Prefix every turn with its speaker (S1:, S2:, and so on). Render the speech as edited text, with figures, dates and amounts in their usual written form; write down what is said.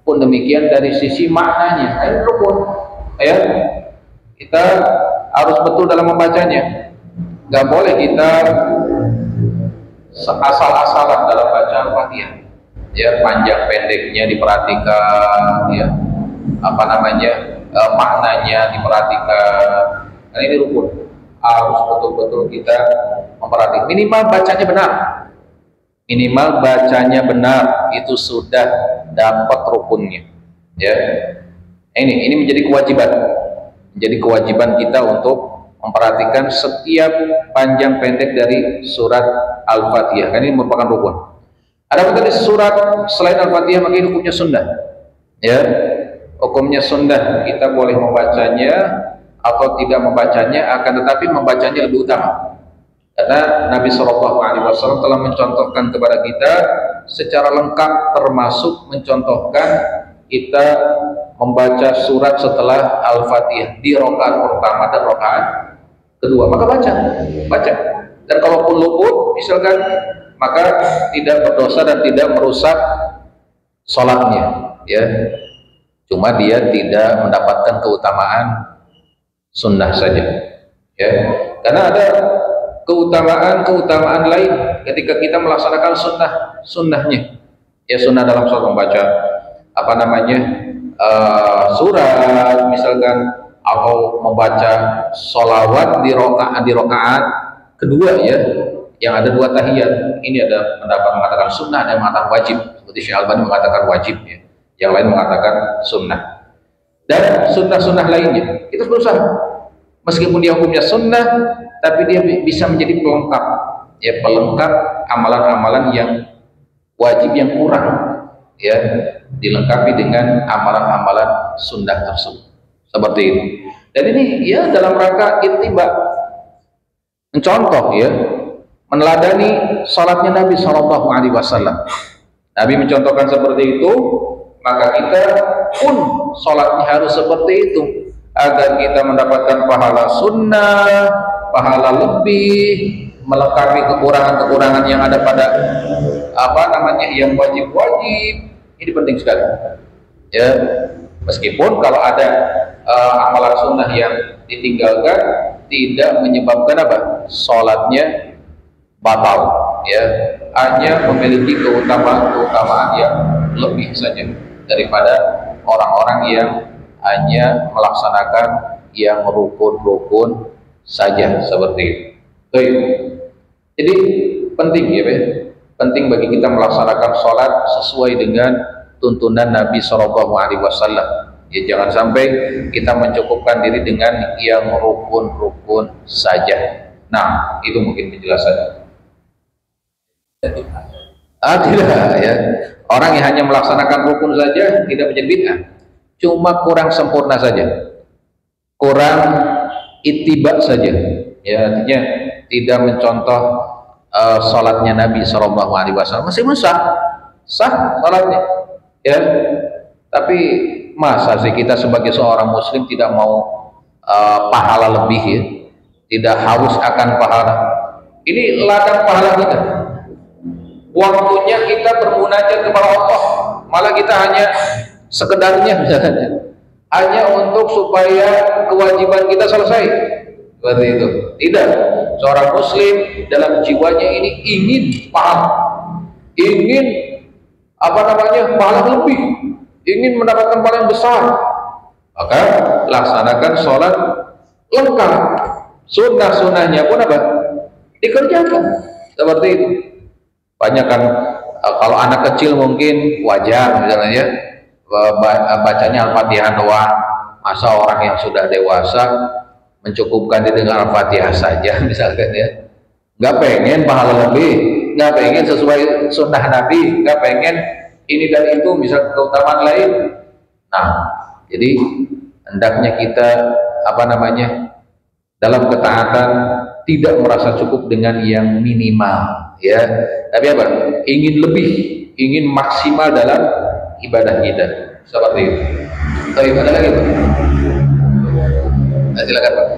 S1: Pun demikian dari sisi maknanya, kan rukun. Ya, kita harus betul dalam membacanya. Gak boleh kita asal-asalan dalam baca Al-Fatihah. Ya, panjang pendeknya diperhatikan, ya, apa namanya, maknanya diperhatikan. Nah, ini rukun. Harus betul-betul kita memperhatikan. Minimal bacanya benar. Minimal bacanya benar, itu sudah dapat rukunnya. Ya, ini menjadi kewajiban. Menjadi kewajiban kita untuk memperhatikan setiap panjang pendek dari surat Al-Fatihah. Kan ini merupakan rukun. Ada tadi surat selain Al-Fatihah, maka hukumnya sunnah. Ya, hukumnya sunnah. Kita boleh membacanya atau tidak membacanya, akan tetapi membacanya lebih utama. Karena Nabi Shallallahu Alaihi Wasallam telah mencontohkan kepada kita secara lengkap, termasuk mencontohkan kita membaca surat setelah Al-Fatihah di rakaat pertama dan rakaat kedua. Maka baca. Dan kalaupun luput, misalkan, maka tidak berdosa dan tidak merusak sholatnya. Ya, cuma dia tidak mendapatkan keutamaan sunnah saja. Ya, karena ada keutamaan lain ketika kita melaksanakan sunnahnya. Ya, sunnah dalam sholat membaca apa namanya, surat misalkan, atau membaca sholawat di rokaat kedua, ya, yang ada 2 tahiyat. Ini ada pendapat mengatakan sunnah, ada yang mengatakan wajib, seperti Syekh Albani mengatakan wajib, ya. Yang lain mengatakan sunnah. Dan sunnah-sunnah lainnya kita berusaha, meskipun dia hukumnya sunnah, tapi dia bisa menjadi pelengkap, ya, pelengkap amalan-amalan yang wajib yang kurang, ya, dilengkapi dengan amalan-amalan sunnah tersebut, seperti itu. Dan ini, ya, dalam rangka ittiba, mencontoh, ya, meneladani salatnya Nabi Shallallahu Alaihi Wasallam. Nabi mencontohkan seperti itu, maka kita pun salatnya harus seperti itu, agar kita mendapatkan pahala sunnah, pahala lebih, melengkapi kekurangan-kekurangan yang ada pada apa namanya, yang wajib-wajib. Ini penting sekali. Ya, meskipun kalau ada amalan sunnah yang ditinggalkan, tidak menyebabkan apa, sholatnya batal. Ya, hanya memiliki keutamaan yang lebih saja daripada orang-orang yang hanya melaksanakan yang rukun-rukun saja, seperti itu. Jadi penting, ya, penting bagi kita melaksanakan sholat sesuai dengan tuntunan Nabi Shallallahu Alaihi Wasallam. Ya, jangan sampai kita mencukupkan diri dengan yang rukun-rukun saja. Nah, itu mungkin penjelasannya. Tidak, ya. Orang yang hanya melaksanakan rukun saja tidak menjadi bid'ah. Cuma kurang sempurna saja, kurang ittiba saja. Ya, artinya tidak mencontoh sholatnya Nabi Shallallahu Alaihi Wasallam. Masih sah sholatnya, ya. Tapi masa sih kita sebagai seorang Muslim tidak mau pahala lebih, ya, tidak haus akan pahala. Ini ladang pahala kita. Waktunya kita bermunajat kepada Allah, malah kita hanya sekedarnya, misalnya, hanya untuk supaya kewajiban kita selesai, seperti itu. Tidak, seorang Muslim dalam jiwanya ini ingin pahala, ingin apa namanya, pahala lebih, ingin mendapatkan pahala yang besar. Maka laksanakan sholat lengkap, sunnah-sunnahnya pun apa, dikerjakan, seperti itu. Banyak kan, kalau anak kecil mungkin wajar misalnya, ya, bacanya Al-Fatihah doang. Masa orang yang sudah dewasa mencukupkan diri dengan Al-Fatihah saja, misalkan, ya, nggak pengen pahala lebih, nggak pengen sesuai sunnah Nabi, nggak pengen ini dan itu, misal keutamaan lain. Nah, jadi hendaknya kita apa namanya, dalam ketaatan tidak merasa cukup dengan yang minimal, ya, tapi apa, ingin lebih, ingin maksimal dalam ibadah kita, seperti itu. Tapi ada lagi, Pak? Nah, silakan, Pak.